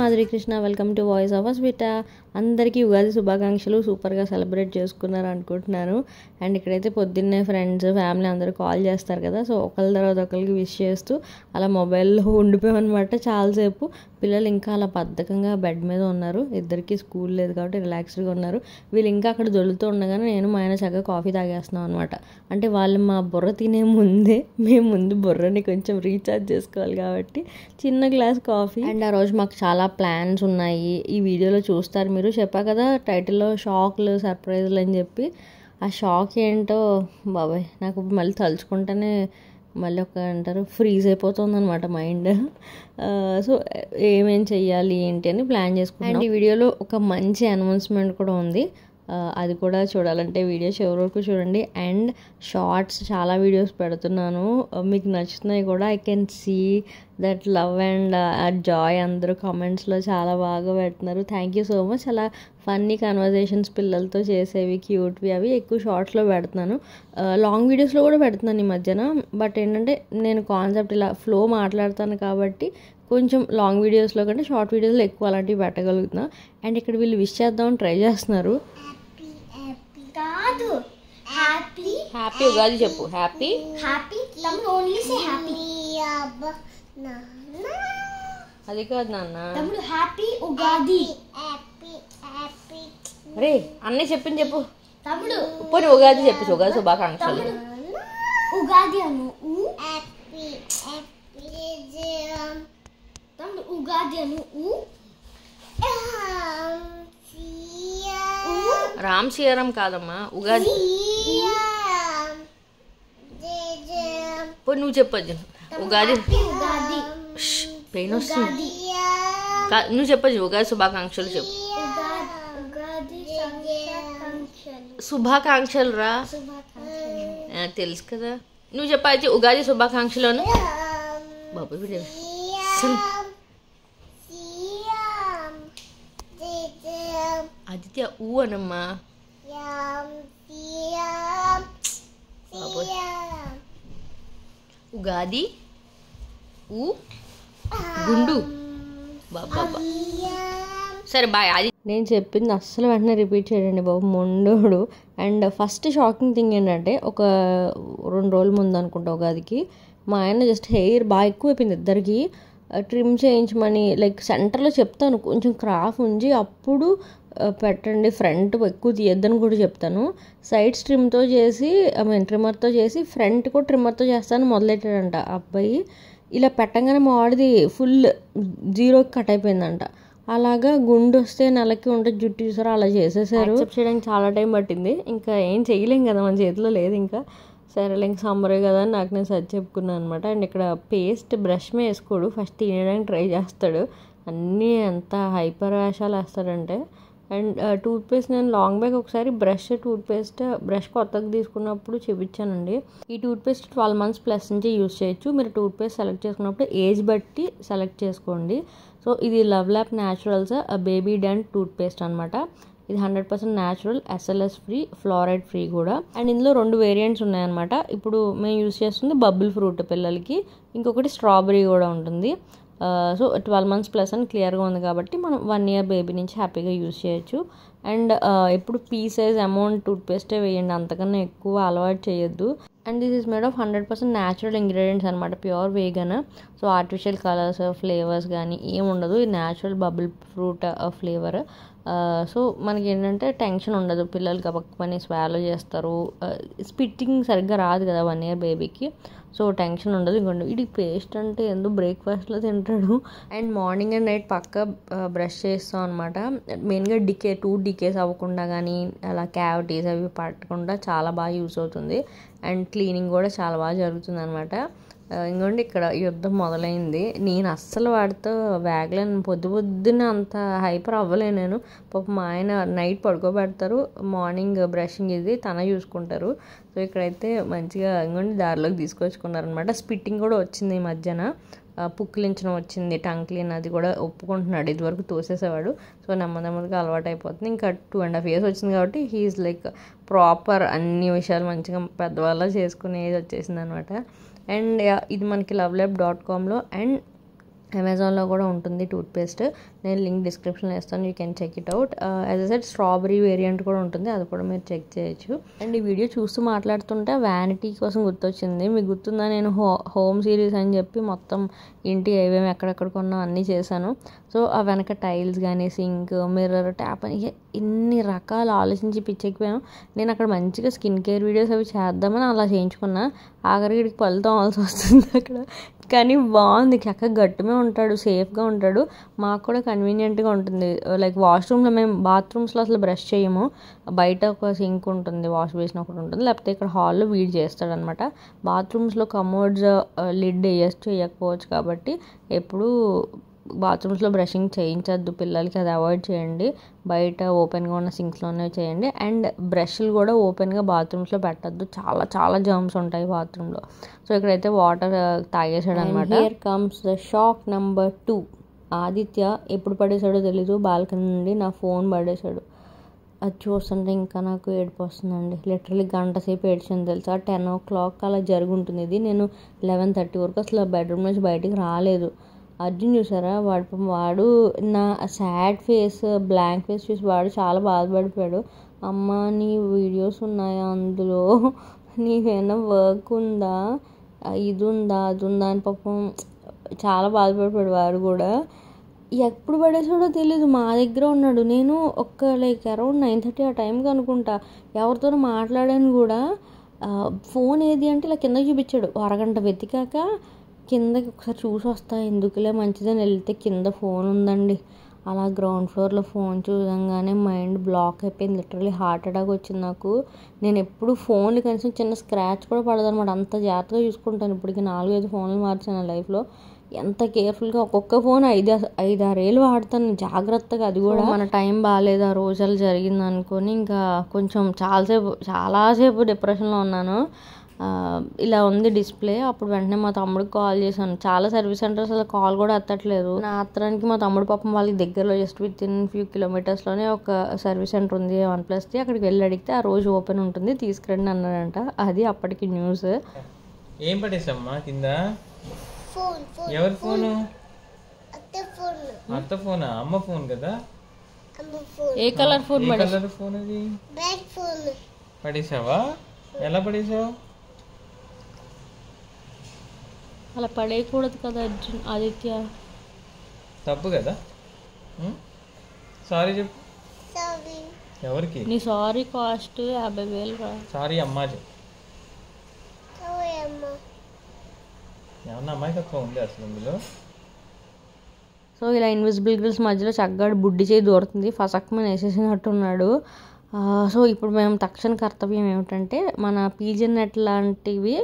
Madhuri Krishna. Welcome to voice of Asmita. అందరికీ ఉగాది శుభాకాంక్షలు. సూపర్గా సెలబ్రేట్ చేసుకున్నారు అనుకుంటున్నాను. అండ్ ఇక్కడైతే పొద్దున్నే ఫ్రెండ్స్ ఫ్యామిలీ అందరూ కాల్ చేస్తారు కదా, సో ఒకరి తర్వాత ఒకరికి విష్ చేస్తూ అలా మొబైల్లో ఉండిపోయామన్నమాట చాలాసేపు. పిల్లలు ఇంకా అలా బద్ధకంగా బెడ్ మీద ఉన్నారు. ఇద్దరికి స్కూల్ లేదు కాబట్టి రిలాక్స్డ్గా ఉన్నారు. వీళ్ళు ఇంకా అక్కడ దొరుకుతూ ఉండగానే నేను మా ఆయన చక్కగా కాఫీ తాగేస్తున్నాం అనమాట. అంటే వాళ్ళు మా బుర్ర తినే ముందే మేము ముందు బుర్రని కొంచెం రీఛార్జ్ చేసుకోవాలి కాబట్టి చిన్న గ్లాస్ కాఫీ. అండ్ ఆ రోజు మాకు చాలా ప్లాన్స్ ఉన్నాయి, ఈ వీడియోలో చూస్తారు మీరు. చెప్పా కదా టైటిల్లో షాక్లు సర్ప్రైజ్లు అని చెప్పి. ఆ షాక్ ఏంటో బాబాయ్ నాకు మళ్ళీ తలుచుకుంటేనే మళ్ళీ అంటారు ఫ్రీజ్ అయిపోతుంది అనమాట మైండ్. సో ఏమేం చెయ్యాలి ఏంటి అని ప్లాన్ చేసుకుంటాం. అండ్ ఈ వీడియోలో ఒక మంచి అనౌన్స్మెంట్ కూడా ఉంది, అది కూడా చూడాలంటే వీడియో చివరి వరకు చూడండి. అండ్ షార్ట్స్ చాలా వీడియోస్ పెడుతున్నాను, మీకు నచ్చుతున్నాయి కూడా. I can see that love and joy అందరూ కామెంట్స్లో చాలా బాగా పెడుతున్నారు. Thank you so much. అలా ఫన్నీ కన్వర్జేషన్స్ పిల్లలతో చేసేవి క్యూట్వి అవి ఎక్కువ షార్ట్స్లో పెడుతున్నాను. లాంగ్ వీడియోస్లో కూడా పెడుతున్నాను ఈ మధ్యన. బట్ ఏంటంటే నేను కాన్సెప్ట్ ఇలా ఫ్లో మాట్లాడతాను కాబట్టి కొంచెం లాంగ్ వీడియోస్లో కంటే షార్ట్ వీడియోస్లో ఎక్కువ అలాంటివి పెట్టగలుగుతున్నా. అండ్ ఇక్కడ వీళ్ళు విష్ చేద్దామని ట్రై చేస్తున్నారు. హ్యాపీ ఉగాది చెప్పు. హ్యాపీ అది కాదు నాన్న, హ్యాపీ ఉగాది. అరే అన్నీ చెప్పింది చెప్పు పోనీ ఉగాది చెప్పు. ఉగాది శుభాకాంక్షలు. ఉగాది అను ఉగాది అను రామ్ సీరం కాదమ్మా ఉగాది. పోనీ నువ్వు చెప్పొచ్చు ఉగాది. పెయిన్ వస్తుంది. నువ్వు చెప్పొచ్చు ఉగాది శుభాకాంక్షలు చెప్పు. శుభాకాంక్షలు రా తెలుసు కదా. నువ్వు చెప్పచ్చు ఉగాది శుభాకాంక్షలను. బాబు ఆదిత్య ఊ అనమ్మా. ఉగాది ఊ గుండు బాబా. సరే బాయ్. అది నేను చెప్పింది అస్సలు వెంటనే రిపీట్ చేయండి బాబు మొండోడు. అండ్ ఫస్ట్ షాకింగ్ థింగ్ ఏంటంటే ఒక 2 రోజుల ముందు అనుకుంటా ఉగాదికి మా ఆయన జస్ట్ హెయిర్ బాగా ఎక్కువ అయిపోయింది ఇద్దరికి. ట్రిమ్ చేయించమని లైక్ సెంటర్లో చెప్తాను కొంచెం క్రాఫ్ ఉంచి అప్పుడు పెట్టండి, ఫ్రంట్ ఎక్కువ తీయద్దని కూడా చెప్తాను. సైడ్స్ ట్రిమ్తో చేసి ట్రిమ్మర్తో చేసి ఫ్రంట్ కూడా ట్రిమ్మర్తో చేస్తాను మొదలెట్టాడంట అబ్బాయి. ఇలా పెట్టంగానే మా వాడిది ఫుల్ 0కి కట్ అయిపోయిందంట. అలాగా గుండు వస్తే నెలకి ఉంటే జుట్టు చూసారో అలా చేసేసారు. యాక్సెప్ట్ చేయడానికి చాలా టైం పట్టింది. ఇంకా ఏం చేయలేం కదా, మన చేతిలో లేదు. ఇంకా సరే ఇంక సమ్మరే కదా అని నాకు నేను సర్చ్ చెప్పుకున్నాను అనమాట. అండ్ ఇక్కడ పేస్ట్ బ్రష్ మీద వేసుకోడు, ఫస్ట్ తినేయడానికి ట్రై చేస్తాడు. అన్నీ ఎంత హైపర్ వేషాలు వేస్తాడంటే. అండ్ టూత్పేస్ట్ నేను లాంగ్ బ్యాగ్ ఒకసారి బ్రష్ కొత్తగా తీసుకున్నప్పుడు చూపించానండి. ఈ టూత్పేస్ట్ 12 months ప్లస్ నుంచి యూజ్ చేయొచ్చు. మీరు టూత్పేస్ట్ సెలెక్ట్ చేసుకున్నప్పుడు ఏజ్ బట్టి సెలెక్ట్ చేసుకోండి. సో ఇది LuvLap naturals baby dent toothpaste అనమాట. ఇది 100% natural, SLS free, fluoride free కూడా. అండ్ ఇందులో 2 వేరియంట్స్ ఉన్నాయన్నమాట. ఇప్పుడు మేము యూజ్ చేస్తుంది బబుల్ ఫ్రూట్ పిల్లలకి, ఇంకొకటి స్ట్రాబెరీ కూడా ఉంటుంది. సో 12 months ప్లస్ అని క్లియర్గా ఉంది కాబట్టి మనం 1 year బేబీ నుంచి హ్యాపీగా యూజ్ చేయొచ్చు. అండ్ ఎప్పుడు పీ సైజ్ అమౌంట్ టూత్పేస్టే వేయండి, అంతకన్నా ఎక్కువ అలవాటు చేయొద్దు. And this is made of 100% natural ingredients అనమాట, pure vegan. So artificial colours flavours కానీ ఏమి ఉండదు. ఇది natural bubble fruit flavour. So మనకి ఏంటంటే టెన్షన్ ఉండదు, పిల్లలు గబక్కమని స్వాలో చేస్తారు. స్పిట్టింగ్ సరిగ్గా రాదు కదా 1 year బేబీకి, సో టెన్షన్ ఉండదు. ఇంకోండి ఇది పేస్ట్ అంటే ఎందుకు బ్రేక్ఫాస్ట్లో తింటాడు. అండ్ మార్నింగ్ అండ్ నైట్ పక్క బ్రష్ చేస్తాం అనమాట. మెయిన్గా టూత్ డికేస్ అవ్వకుండా కానీ అలా క్యావిటీస్ అవి పట్టకుండా చాలా బాగా యూస్ అవుతుంది. అండ్ క్లీనింగ్ కూడా చాలా బాగా జరుగుతుంది అనమాట. ఇంకోండి ఇక్కడ యుద్ధం మొదలైంది. నేను అస్సలు వాడితో వేగలేను, పొద్దున్న అంత హైపర్ అవ్వలేను నేను. పాప మా ఆయన నైట్ పడుకోబెడతారు, మార్నింగ్ బ్రషింగ్ ఇది తన చూసుకుంటారు. సో ఇక్కడైతే మంచిగా ఇంకోండి దారిలోకి తీసుకొచ్చుకున్నారనమాట. స్పిట్టింగ్ కూడా వచ్చింది ఈ మధ్యన, పుక్కిలించడం వచ్చింది, టంగ్ క్లీన్ అది కూడా ఒప్పుకుంటున్నాడు. ఇదివరకు తోసేసేవాడు. సో నెమ్మదిగా అలవాటు అయిపోతుంది. ఇంకా 2.5 years వచ్చింది కాబట్టి హీఈస్ లైక్ ప్రాపర్ అన్ని విషయాలు మంచిగా పెద్దవాళ్ళ చేసుకునేది వచ్చేసింది అనమాట. అండ్ ఇది మనకి lovelab.comలో. అండ్ అమెజాన్లో కూడా ఉంటుంది టూత్పేస్ట్. నేను లింక్ డిస్క్రిప్షన్లో ఇస్తాను, you can check it out. As I said strawberry variant కూడా ఉంటుంది, అది కూడా మీరు చెక్ చేయొచ్చు. అండ్ ఈ వీడియో చూస్తూ మాట్లాడుతుంటే వ్యానిటీ కోసం గుర్తొచ్చింది. మీకు గుర్తుందా, నేను హోమ్ సిరీస్ అని చెప్పి మొత్తం ఇంటి ఏమేమి ఎక్కడెక్కడ కొన్నా అన్నీ చేశాను. సో ఆ వెనక టైల్స్ కానీ సింక్, మిర్రర్, ట్యాప్ అని ఇన్ని రకాలు ఆలోచించి పిచ్చెక్కిపోయాను. నేను అక్కడ మంచిగా స్కిన్ కేర్ వీడియోస్ అవి చేద్దామని అలా చేయించుకున్నా. ఆఖరికి పళ్ళు తోమాల్సి వస్తుంది అక్కడ. కానీ బాగుంది, చక్కగా గట్టుమే ఉంటాడు, సేఫ్గా ఉంటాడు, మాకు కూడా కన్వీనియంట్గా ఉంటుంది. లైక్ వాష్రూమ్లో మేము బాత్రూమ్స్లో అసలు బ్రష్ చేయము, బయట ఒక సింక్ ఉంటుంది, వాష్ బేసిన్ ఒకటి ఉంటుంది, లేకపోతే ఇక్కడ హాల్లో వీడ్ చేస్తాడనమాట. బాత్రూమ్స్లో కమోడ్స్ లిడ్ వేయచ్చు చేయకపోవచ్చు కాబట్టి ఎప్పుడు బాత్రూమ్స్లో బ్రషింగ్ చేయించద్దు పిల్లలకి, అది అవాయిడ్ చేయండి. బయట ఓపెన్గా ఉన్న సింక్స్లోనే చేయండి. అండ్ బ్రష్లు కూడా ఓపెన్గా బాత్రూమ్స్లో పెట్టద్దు, చాలా చాలా జర్మ్స్ ఉంటాయి బాత్రూంలో. సో ఇక్కడైతే వాటర్ తాగేసాడు అనమాట. Here comes the shock number 2. Aditya ఎప్పుడు పడేసాడో తెలీదు, బాల్కనీ నుండి నా ఫోన్ పడేశాడు. అది చూస్తుంటే ఇంకా నాకు ఏడుపు వస్తుందండి. లిటరలీ గంట సేపు ఏడ్చింది తెలుసా. 10 o'clock అలా జరుగుంటుంది ఇది. నేను 11:30 వరకు అసలు బెడ్రూమ్ నుంచి బయటికి రాలేదు. అర్జున్ చూసారా, వాడు నా సాడ్ ఫేస్, బ్లాంక్ ఫేస్ చూసి వాడు చాలా బాధపడిపోయాడు. అమ్మ నీ వీడియోస్ ఉన్నాయా అందులో, నీకేమైనా వర్క్ ఉందా, ఇది ఉందా అది ఉందా అని పాపం చాలా బాధపడిపోయాడు వాడు కూడా. ఎప్పుడు పడేసాడో తెలీదు, మా దగ్గర ఉన్నాడు. నేను లైక్ అరౌండ్ 9:30 ఆ టైంకి అనుకుంటా ఎవరితో మాట్లాడాను కూడా. ఫోన్ ఏది అంటే ఇలా కింద చూపించాడు. అరగంట వెతికాక కిందకి ఒకసారి చూసి వస్తా ఎందుకులే మంచిదని వెళ్తే కింద ఫోన్ ఉందండి. అలా గ్రౌండ్ ఫ్లోర్లో ఫోన్ చూడంగానే మైండ్ బ్లాక్ అయిపోయింది. లిటరలీ హార్ట్ అటాక్ వచ్చింది నాకు. నేను ఎప్పుడు ఫోన్లు కనీసం చిన్న స్క్రాచ్ కూడా పడదనమాట, అంత జాగ్రత్తగా చూసుకుంటాను. ఇప్పటికి 4-5 ఫోన్లు మార్చాను లైఫ్లో. ఎంత కేర్ఫుల్గా, ఒక్కొక్క ఫోన్ 5-6 ఏళ్ళు వాడతాను జాగ్రత్తగా. అది కూడా మన టైం బాగాలేదు ఆ రోజులు జరిగింది అనుకొని ఇంకా కొంచెం చాలాసేపు డిప్రెషన్లో ఉన్నాను. ఇలా ఉంది డిస్ప్లే. అప్పుడు వెంటనే మా తమ్ముడికి కాల్ చేశాను. చాలా సర్వీస్ సెంటర్స్ అలా కాల్ కూడా ఎత్తట్లేదు. నా ఆత్రానికి మా తమ్ముడు పాపం వాళ్ళకి దగ్గరలో జస్ట్ విత్ ఇన్ ఫ్యూ కిలోమీటర్స్లోనే ఒక సర్వీస్ సెంటర్ ఉంది, OnePlusది. అక్కడికి వెళ్ళి అడిగితే ఆ రోజు ఓపెన్ ఉంటుంది, తీసుకురండి అన్నాడంట. అది అప్పటికి న్యూస్. ఏం పడేసమ్మా కింద? ఎవరి ఫోను? అత్త ఫోనా? అమ్మ ఫోన్ కదా. ఏ కలర్ ఫోన్? కలర్ ఫోన్ అది పడేసావా? ఎలా పడేసావు? అలా పడేయకూడదు కదా అర్జున్, ఆదిత్య తప్పు కదా. సారీ చెప్పు. ఎవరికి? నీ సారీ కాస్ట్ 50,000 రా. సారీ అమ్మా చెప్పు. ఏమన్నా అమ్మాయికత్వం ఉంది అసలు ఇందులో? సో ఇలా ఇన్విజిబుల్ గ్రిల్స్ మధ్యలో చక్కగా బుడ్డి చేయి దూరుతుంది, ఫసక్మని వేసేసినట్టున్నాడు. సో ఇప్పుడు మేము తక్షణ కర్తవ్యం ఏమిటంటే మన పీజన్ నెట్ లాంటివి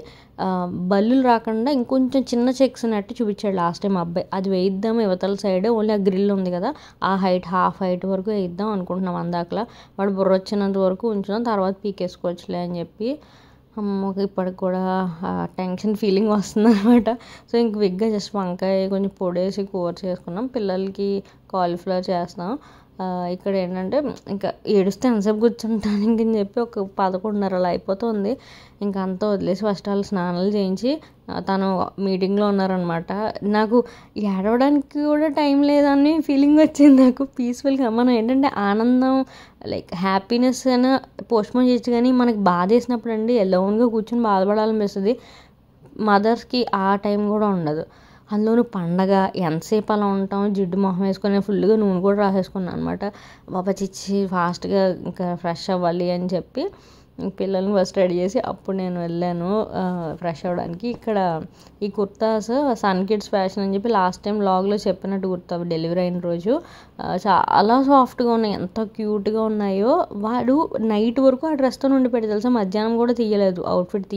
బల్లులు రాకుండా ఇంకొంచెం చిన్న చెక్స్ నెట్ చూపించాడు లాస్ట్ టైం అబ్బాయి. అది వేయిద్దాం ఇవతల సైడ్, ఓన్లీ ఆ గ్రిల్ ఉంది కదా ఆ హైట్, హాఫ్ హైట్ వరకు వేయిద్దాం అనుకుంటున్నాం. అందాకలా వాడు బుర్ర వచ్చినంత వరకు ఉంచుదాం, తర్వాత పీకేసుకోవచ్చులే అని చెప్పి. అమ్మకి ఇప్పటికి కూడా టెన్షన్ ఫీలింగ్ వస్తుంది అనమాట. సో ఇంక విగ్గా జస్ట్ వంకాయ కొంచెం పొడేసి కూర చేసుకున్నాం, పిల్లలకి కాలీఫ్లవర్ చేస్తాం. ఇక్కడ ఏంటంటే ఇంకా ఏడుస్తే ఎంతసేపు కూర్చుంటాను ఇంకని చెప్పి ఒక 11:30 అలా అయిపోతుంది. ఇంకా అంతా వదిలేసి ఫస్ట్ వాళ్ళు స్నానాలు చేయించి తను మీటింగ్లో ఉన్నారనమాట. నాకు ఏడవడానికి కూడా టైం లేదని ఫీలింగ్ వచ్చింది నాకు పీస్ఫుల్గా. మనం ఏంటంటే ఆనందం లైక్ హ్యాపీనెస్ అయినా పోస్ట్పోన్ చేయొచ్చు, కానీ మనకి బాధ వేసినప్పుడు అండి ఎలోన్గా కూర్చొని బాధపడాలనిపిస్తుంది. మదర్స్కి ఆ టైం కూడా ఉండదు. అందులోనూ పండగ ఎంతసేపు అలా ఉంటాం, జిడ్డు మొహం వేసుకొని ఫుల్గా నూనె కూడా రాసేసుకున్నాను అనమాట. బాబా చిచ్చి ఫాస్ట్గా ఇంకా ఫ్రెష్ అవ్వాలి అని చెప్పి పిల్లల్ని ఫస్ట్ రెడీ చేసి అప్పుడు నేను వెళ్ళాను ఫ్రెష్ అవ్వడానికి. ఇక్కడ ఈ కుర్తాస్ సన్ కిడ్స్ ఫ్యాషన్ అని చెప్పి లాస్ట్ టైం వ్లాగ్లో చెప్పినట్టు కుర్తా డెలివరీ అయిన రోజు చాలా సాఫ్ట్గా ఉన్నాయి, ఎంత క్యూట్గా ఉన్నాయో. వాడు నైట్ వరకు ఆ డ్రెస్తో ఉండి పెట్టి తెలుసా, మధ్యాహ్నం కూడా తీయలేదు, అవుట్ఫిట్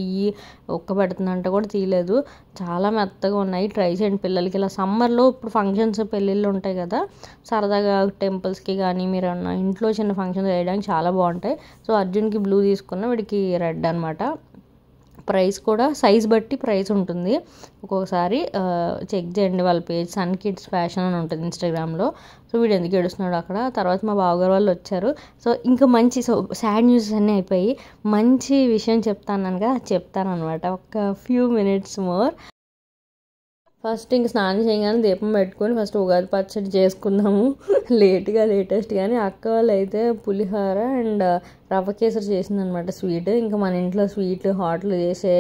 పెడుతుందంట కూడా తీయలేదు. చాలా మెత్తగా ఉన్నాయి, ట్రై చేయండి పిల్లలకి. ఇలా సమ్మర్లో ఇప్పుడు ఫంక్షన్స్ పెళ్ళిళ్ళు ఉంటాయి కదా, సరదాగా టెంపుల్స్కి కానీ మీరు ఇంట్లో చిన్న ఫంక్షన్స్ చేయడానికి చాలా బాగుంటాయి. సో అర్జున్కి బ్లూ తీసుకున్న, వీడికి రెడ్ అనమాట. ప్రైస్ కూడా సైజ్ బట్టి ప్రైస్ ఉంటుంది. ఒక్కొక్కసారి చెక్ చేయండి వాళ్ళ పేజ్ సన్ కిడ్స్ ఫ్యాషన్ అని ఉంటుంది ఇన్స్టాగ్రామ్లో. సో వీడు ఎందుకు ఏడుస్తున్నాడు అక్కడ. తర్వాత మా బావగారు వాళ్ళు వచ్చారు. సో ఇంకా మంచి సాడ్ న్యూస్ అన్నీ అయిపోయి మంచి విషయం చెప్తానగా చెప్తానమాట, ఒక ఫ్యూ మినిట్స్ మోర్. ఫస్ట్ ఇంక స్నానం చేయగానే దీపం పెట్టుకొని ఫస్ట్ ఉగాది పచ్చడి చేసుకుందాము. లేటెస్ట్ కానీ అక్క వాళ్ళు అయితే పులిహోర అండ్ రవ్వ కేసరి చేసిందనమాట స్వీట్. ఇంకా మన ఇంట్లో స్వీట్లు హాట్లు చేసే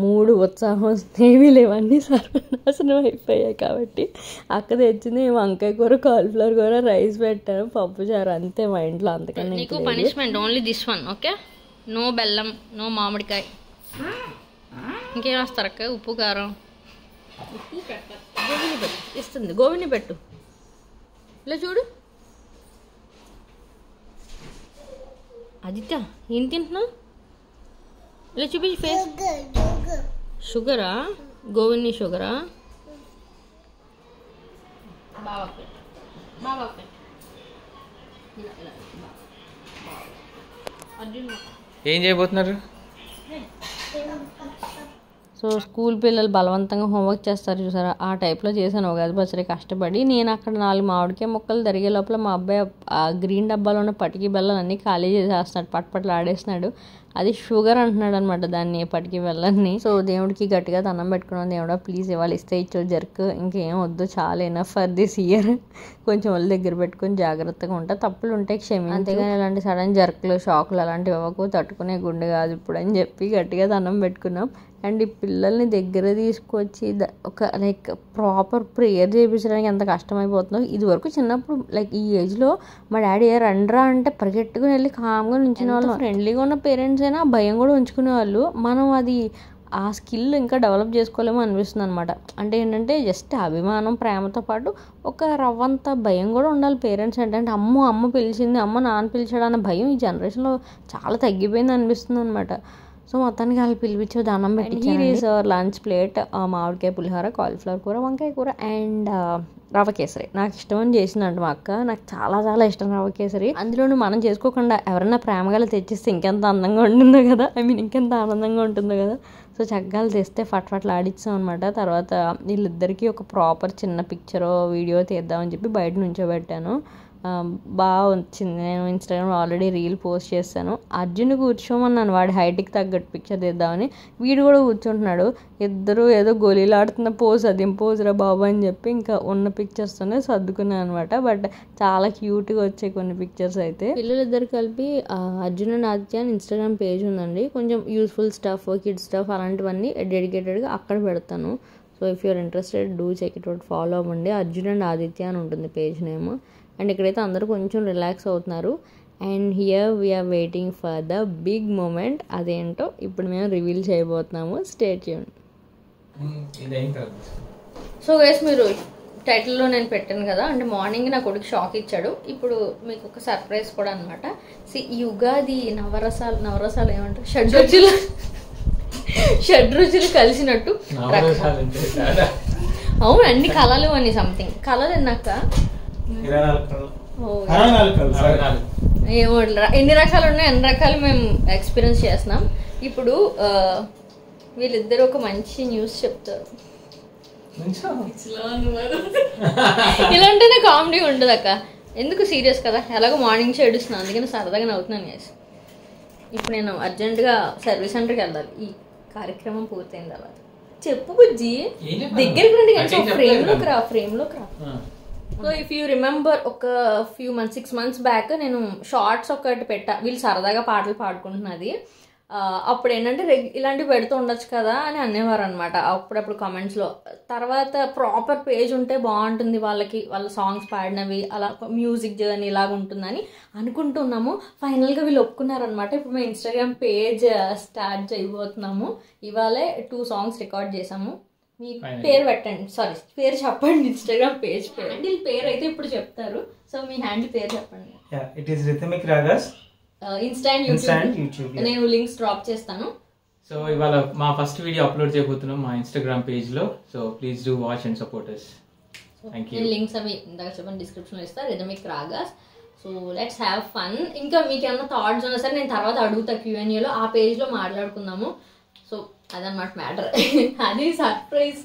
మూడు ఉత్సాహం ఏమీ లేవన్నీ సర్వనాశనం అయిపోయాయి. కాబట్టి అక్క తెచ్చింది వంకాయ కూర, కాలీఫ్లవర్ కూర, రైస్ పెట్టాను, పప్పు చారు, అంతే మా ఇంట్లో. అంతకన్నా నీకు punishment only this one. Okay, no బెల్లం, నో మామిడికాయ. ఇంకేం వస్తారు అక్క? ఉప్పు కారం గోవిని పెట్టు ఇస్తుంది. గోవిని పెట్టు. ఇలా చూడు ఆదిత్య, ఏం తింటున్నావు? ఇలా చూపించి ఫేస్. షుగరా? గోవిని షుగరా? బాగా పెట్టు, బాగా పెట్టు. ఏం చేయబోతున్నారు? సో స్కూల్ పిల్లలు బలవంతంగా హోంవర్క్ చేస్తారు చూసారా, ఆ టైప్లో చేశాను ఉగాది పచ్చడి కష్టపడి. నేను అక్కడ 4 మామిడికాయ ముక్కలు తరిగే లోపల మా అబ్బాయి ఆ గ్రీన్ డబ్బాలో ఉన్న పటికి బెల్లం అన్నీ ఖాళీ చేసేస్తున్నాడు, పట్పట్లు ఆడేస్తున్నాడు. అది షుగర్ అంటున్నాడు అనమాట దాన్ని, పటికి బెల్లాన్ని. సో దేవుడికి గట్టిగా దండం పెట్టుకున్నాను, దేవుడా ప్లీజ్ ఇవాళ ఇస్తే ఇచ్చో జర్క్, ఇంకేం వద్దు, చాలా ఎనఫ్ ఫర్ దిస్ ఇయర్. కొంచెం వాళ్ళ దగ్గర పెట్టుకొని జాగ్రత్తగా ఉంటా, తప్పులు ఉంటే క్షమించు, అంతేగాని ఇలాంటి సడన్ జర్క్లు షాకులు అలాంటివి ఇవ్వకు, తట్టుకునే గుండె కాదు ఇప్పుడు అని చెప్పి గట్టిగా దండం పెట్టుకున్నాం. అండ్ ఈ పిల్లల్ని దగ్గర తీసుకొచ్చి ఒక లైక్ ప్రాపర్ ప్రేయర్ చేయించడానికి ఎంత కష్టమైపోతుందో. ఇది వరకు చిన్నప్పుడు లైక్ ఈ ఏజ్లో మా డాడీ రండ్రా అంటే పరిగెట్టుకుని వెళ్ళి కామ్గా ఉంచిన వాళ్ళు, ఫ్రెండ్లీగా ఉన్న పేరెంట్స్ అయినా భయం కూడా ఉంచుకునే వాళ్ళు. మనం అది ఆ స్కిల్ ఇంకా డెవలప్ చేసుకోలేమో అనిపిస్తుంది అనమాట. అంటే ఏంటంటే జస్ట్ అభిమానం ప్రేమతో పాటు ఒక రవ్వంత భయం కూడా ఉండాలి పేరెంట్స్ అంటే. అమ్మ పిలిచింది, నాన్న పిలిచాడు అన్న భయం ఈ జనరేషన్లో చాలా తగ్గిపోయింది అనిపిస్తుంది అనమాట. సో మొత్తానికి వాళ్ళు పిలిపించి దానం పెట్టి లంచ్ ప్లేట్ మామిడికాయ పులిహోర, కాలీఫ్లవర్ కూర, వంకాయ కూర అండ్ రవ్వ కేసరి. నాకు ఇష్టమని చేసిందంట మా అక్క. నాకు చాలా చాలా ఇష్టం రవ్వ కేసరి. అందులోనూ మనం చేసుకోకుండా ఎవరైనా ప్రేమగా తెచ్చిస్తే ఇంకెంత అందంగా ఉంటుందో కదా, ఇంకెంత ఆనందంగా ఉంటుందో కదా. సో చక్కగా తెస్తే ఫట్ఫట్లు ఆడిచ్చాం అనమాట. తర్వాత వీళ్ళిద్దరికీ ఒక ప్రాపర్ చిన్న పిక్చరో వీడియో తీద్దామని చెప్పి బయట నుంచోబెట్టాను. బాగా వచ్చింది. నేను ఇన్స్టాగ్రామ్లో ఆల్రెడీ రీల్ పోస్ట్ చేశాను. అర్జున్ కూర్చోమన్నాను, వాడి హైట్కి తగ్గట్టు పిక్చర్ తీద్దామని. వీడు కూడా కూర్చుంటున్నాడు. ఇద్దరు ఏదో గోళీలు ఆడుతున్న పోజ్, అది పోజురా బాబు అని చెప్పి ఇంకా ఉన్న పిక్చర్స్తోనే సర్దుకున్నాను అనమాట. బట్ చాలా క్యూట్గా వచ్చాయి కొన్ని పిక్చర్స్ అయితే. పిల్లలిద్దరు కలిపి అర్జున్ అండ్ ఆదిత్య అని ఇన్స్టాగ్రామ్ పేజ్ ఉందండి. కొంచెం యూస్ఫుల్ స్టఫ్, కిడ్స్ స్టఫ్ అలాంటివన్నీ డెడికేటెడ్గా అక్కడ పెడతాను. So if you're interested do check it out, follow అవ్వండి. అర్జున్ అండ్ ఆదిత్య అని ఉంటుంది పేజ్ నేమ్. అండ్ ఇక్కడైతే అందరూ కొంచెం రిలాక్స్ అవుతున్నారు. And here we're waiting for the big moment. అదేంటో ఇప్పుడు మేము రివీల్ చేయబోతున్నాము. Stay tuned. సో గైస్, మీరు టైటిల్లో నేను పెట్టాను కదా, అంటే మార్నింగ్ నా కొడుకు షాక్ ఇచ్చాడు. ఇప్పుడు మీకు ఒక సర్ప్రైజ్ కూడా అనమాట. ఈ ఉగాది నవరసాలు ఏమంటారు, షడ్రుచులు కలిసినట్టు. అవును, అన్ని కళలు అని సంథింగ్ కళలు ఎన్నాక ఏమో ఎన్ని రకాలు ఉన్నాయి, అన్ని రకాలు మేము ఎక్స్పీరియన్స్ చేస్తున్నాం. ఇప్పుడు వీళ్ళిద్దరు ఒక మంచి న్యూస్ చెప్తారు. ఇలాంటినే కామెడీ ఉండదు అక్క, ఎందుకు సీరియస్ కదా, ఎలాగో మార్నింగ్ చేడుస్తున్నాను, అందుకని సరదాగా నవ్వుతున్నాను గైస్. ఇప్పుడు నేను అర్జెంటుగా సర్వీస్ సెంటర్కి వెళ్ళాలి, ఈ కార్యక్రమం పూర్తయిన తర్వాత. చెప్పు బుజ్జి, దగ్గరికి రండి కానీ ఫ్రేమ్లోకి రా. సో ఇఫ్ యూ రిమెంబర్, ఒక ఫ్యూ మంత్స్ 6 months బ్యాక్ నేను షార్ట్స్ ఒకటి పెట్టా, వీళ్ళు సరదాగా పాటలు పాడుకుంటున్నది. అప్పుడు ఏంటంటే ఇలాంటివి పెడుతూ ఉండొచ్చు కదా అని అనేవారు అనమాట అప్పుడప్పుడు కామెంట్స్లో. తర్వాత ప్రాపర్ పేజ్ ఉంటే బాగుంటుంది వాళ్ళకి, వాళ్ళ సాంగ్స్ పాడినవి అలా మ్యూజిక్ జర్నీ ఇలాగ ఉంటుందని అనుకుంటున్నాము. ఫైనల్గా వీళ్ళు ఒప్పుకున్నారనమాట. ఇప్పుడు మేము ఇన్స్టాగ్రామ్ పేజ్ స్టార్ట్ చేయబోతున్నాము. ఇవాళే 2 songs రికార్డ్ చేసాము. మీ పేరు పెట్టండి, సారీ పేరు చెప్పండి, ఇన్స్టాగ్రామ్ పేజ్ పేరు. హ్యాండిల్ పేరు అయితే ఇప్పుడు చెప్తారు. సో మీ హ్యాండిల్ పేరు చెప్పండి. It is rhythmic ragas Insta and YouTube. నేను లింక్స్ డ్రాప్ చేస్తాను. సో ఇవాళ మా ఫస్ట్ వీడియో అప్లోడ్ చేయబోతున్నాం మా ఇన్స్టాగ్రామ్ పేజ్ లో. So please do watch and support us. Thank you. నేను లింక్స్ అవి ఇందాక చెప్పండి డిస్క్రిప్షన్ లో ఇస్తా, rhythmic ragas. So let's have fun. ఇంకా మీకు ఏమన్నా థాట్స్ ఉన్నా సరే నేను తర్వాత అడుగుతా Q&A లో, ఆ పేజ్ లో మాట్లాడుకుందాము. సో అదన్నమాట మ్యాటర్. అది సర్ప్రైజ్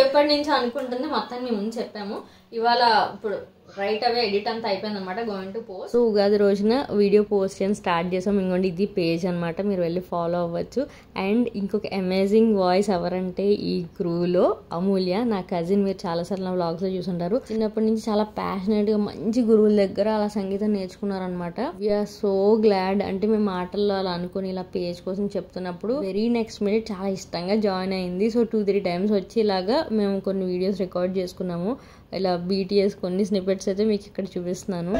ఎప్పటి నుంచి అనుకుంటుంది, మొత్తం మేము ముందు చెప్పాము. ఇవాళ ఇప్పుడు రైట్ అవే ఎడిట్ అంతా అయిపోయింది అనమాట. Going to post. So Ugadi రోజున వీడియో పోస్ట్ చేయడం స్టార్ట్ చేసాం. ఇంకోండి ఇది పేజ్ అనమాట, మీరు వెళ్ళి ఫాలో అవ్వచ్చు. అండ్ ఇంకొక అమేజింగ్ వాయిస్ ఎవరంటే ఈ క్రూలో అమూల్య, నా కజిన్. మీరు చాలాసార్లు నా వ్లాగ్స్లో చూసుంటారు. చిన్నప్పటి నుంచి చాలా ప్యాషనేట్గా మంచి గురువుల దగ్గర అలా సంగీతం నేర్చుకున్నారనమాట. We are so glad. అంటే మేము మాటల్లో అలా అనుకుని ఇలా పేజ్ కోసం చెప్తున్నప్పుడు వెరీ నెక్స్ట్ మినిట్ చాలా ఇష్టంగా జాయిన్ అయింది. సో 2-3 టైమ్స్ వచ్చి ఇలాగా మేము కొన్ని వీడియోస్ రికార్డ్ చేసుకున్నాము. ఇలా BTS కొన్ని స్నిపెట్స్ అయితే మీకు ఇక్కడ చూపిస్తున్నాను.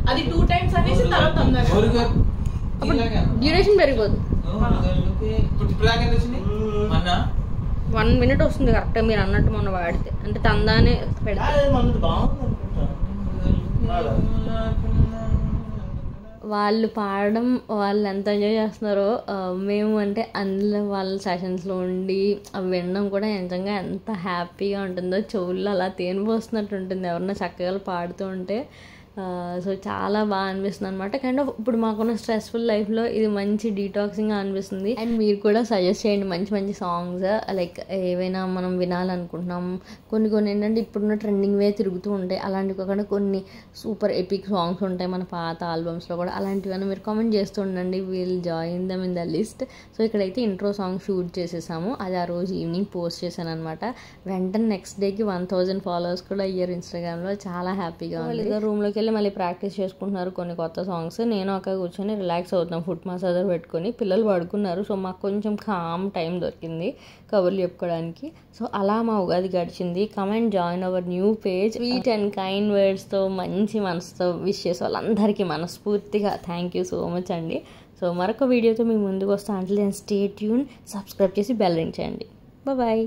అది 2 టైమ్స్ అనేసి తర్వాత డ్యూరేషన్ పెరిగిపోతుంది. 1 minute వస్తుంది కరెక్ట్గా మీరు అన్నట్టు మొన్న వాడితే. అంటే తందానే పెడితే వాళ్ళు పాడడం వాళ్ళు ఎంత ఎంజాయ్ చేస్తున్నారో మేము అంటే అందులో వాళ్ళ సెషన్స్లో ఉండి అవి వినడం కూడా నిజంగా ఎంత హ్యాపీగా ఉంటుందో. చెవుల్లో అలా తేనె పోస్తున్నట్టు ఉంటుంది ఎవరన్నా చక్కగా పాడుతూ ఉంటే. సో చాలా బాగా అనిపిస్తుంది అనమాట. కైండ్ ఆఫ్ ఇప్పుడు మాకున్న స్ట్రెస్ఫుల్ లైఫ్లో ఇది మంచి డీటాక్సింగ్గా అనిపిస్తుంది. అండ్ మీరు కూడా సజెస్ట్ చేయండి మంచి మంచి సాంగ్స్, లైక్ ఏవైనా మనం వినాలనుకుంటున్నాం. కొన్ని ఏంటంటే ఇప్పుడున్న ట్రెండింగ్ వే తిరుగుతూ ఉంటాయి. అలాంటివి కాకుండా కొన్ని సూపర్ ఎపిక్ సాంగ్స్ ఉంటాయి మన పాత ఆల్బమ్స్లో కూడా. అలాంటివన్నీ మీరు కామెంట్ చేస్తూ ఉండండి. Will join them in the list. So ఇక్కడైతే ఇంట్రో సాంగ్ షూట్ చేసేసాము. అది ఆ రోజు ఈవినింగ్ పోస్ట్ చేశాను అనమాట. వెంటనే నెక్స్ట్ డేకి 1000 ఫాలోవర్స్ కూడా అయ్యారు ఇన్స్టాగ్రామ్లో. చాలా హ్యాపీగా ఉంది. రూమ్లోకి వెళ్ళి మళ్ళీ ప్రాక్టీస్ చేసుకుంటున్నారు కొన్ని కొత్త సాంగ్స్. నేను అక్కడ కూర్చొని రిలాక్స్ అవుతాం ఫుట్ మసాజర్ పెట్టుకొని. పిల్లలు పడుకున్నారు. సో మాకు కొంచెం కామ్ టైం దొరికింది కబుర్లు చెప్పుకోవడానికి. సో అలా మా ఉగాది గడిచింది. Comment join our new page. Sweet and kind వర్డ్స్తో మంచి మనసుతో విష్ చేసే వాళ్ళందరికీ మనస్ఫూర్తిగా థ్యాంక్ యూ సో మచ్ అండి. సో మరొక వీడియోతో మీ ముందుకు వస్తా. అంటే స్టే ట్యూన్, సబ్స్క్రైబ్ చేసి బెల్ రింగ్ చేయండి. బాయ్.